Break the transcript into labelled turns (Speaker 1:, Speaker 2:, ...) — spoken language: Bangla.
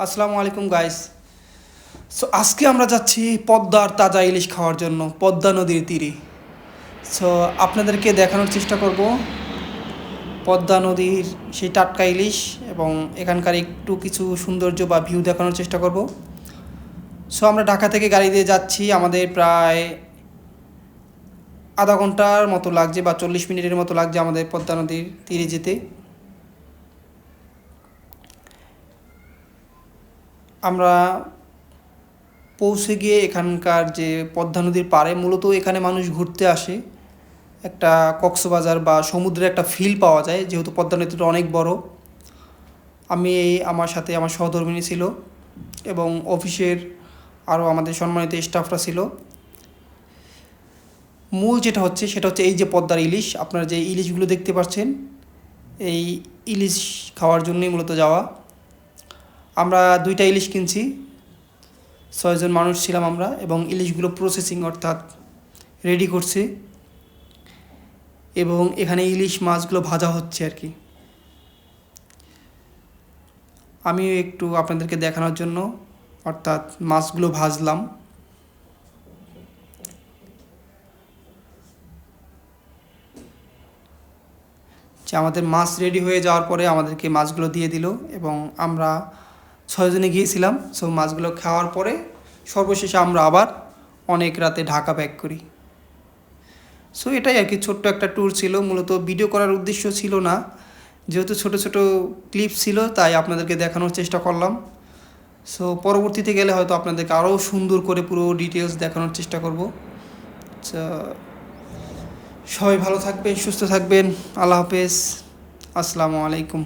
Speaker 1: আসসালামু আলাইকুম গাইস। সো আজকে আমরা যাচ্ছি পদ্মার তাজা ইলিশ খাওয়ার জন্য পদ্মা নদীর তীরে। সো আপনাদেরকে দেখানোর চেষ্টা করব পদ্মা নদীর সেই টাটকা ইলিশ এবং এখানকার একটু কিছু সৌন্দর্য বা ভিউ দেখানোর চেষ্টা করব। সো আমরা ঢাকা থেকে গাড়ি দিয়ে যাচ্ছি, আমাদের প্রায় আধা ঘন্টার মতো লাগছে বা 40 মিনিটের মতো লাগছে আমাদের পদ্মা নদীর তীরে যেতে। আমরা পৌঁছে গিয়ে এখানকার যে পদ্মা নদীর পাড়ে মূলত এখানে মানুষ ঘুরতে আসে, একটা কক্সবাজার বা সমুদ্রের একটা ফিল পাওয়া যায় যেহেতু পদ্মা নদীটা অনেক বড়। আমার সাথে আমার সহধর্মিণী ছিল এবং অফিসের আরও আমাদের সম্মানিত স্টাফরা ছিল। মূল যেটা হচ্ছে সেটা হচ্ছে এই যে পদ্মার ইলিশ, আপনারা যে ইলিশগুলো দেখতে পাচ্ছেন এই ইলিশ খাওয়ার জন্যই মূলত যাওয়া। আমরা 2টা ইলিশ কিনছি, 6 জন মানুষ ছিলাম আমরা, এবং ইলিশগুলো প্রসেসিং অর্থাৎ রেডি করছি এবং এখানে ইলিশ মাছগুলো ভাজা হচ্ছে আর কি। আমিও একটু আপনাদেরকে দেখানোর জন্য অর্থাৎ মাছগুলো ভাজলাম। যে আমাদের মাছ রেডি হয়ে যাওয়ার পরে আমাদেরকে মাছগুলো দিয়ে দিল এবং আমরা 6 জনে গিয়েছিলাম। সো মাছগুলো খাওয়ার পরে সর্বশেষে আমরা আবার অনেক রাতে ঢাকা ব্যাক করি। সো এটাই আর কি, ছোট্ট একটা ট্যুর ছিল, মূলত ভিডিও করার উদ্দেশ্য ছিল না, যেহেতু ছোট ছোট ক্লিপ ছিল তাই আপনাদেরকে দেখানোর চেষ্টা করলাম। সো পরবর্তীতে গেলে হয়তো আপনাদেরকে আরও সুন্দর করে পুরো ডিটেলস দেখানোর চেষ্টা করব। সবাই ভালো থাকবেন, সুস্থ থাকবেন। আল্লাহ হাফেজ। আসসালামু আলাইকুম।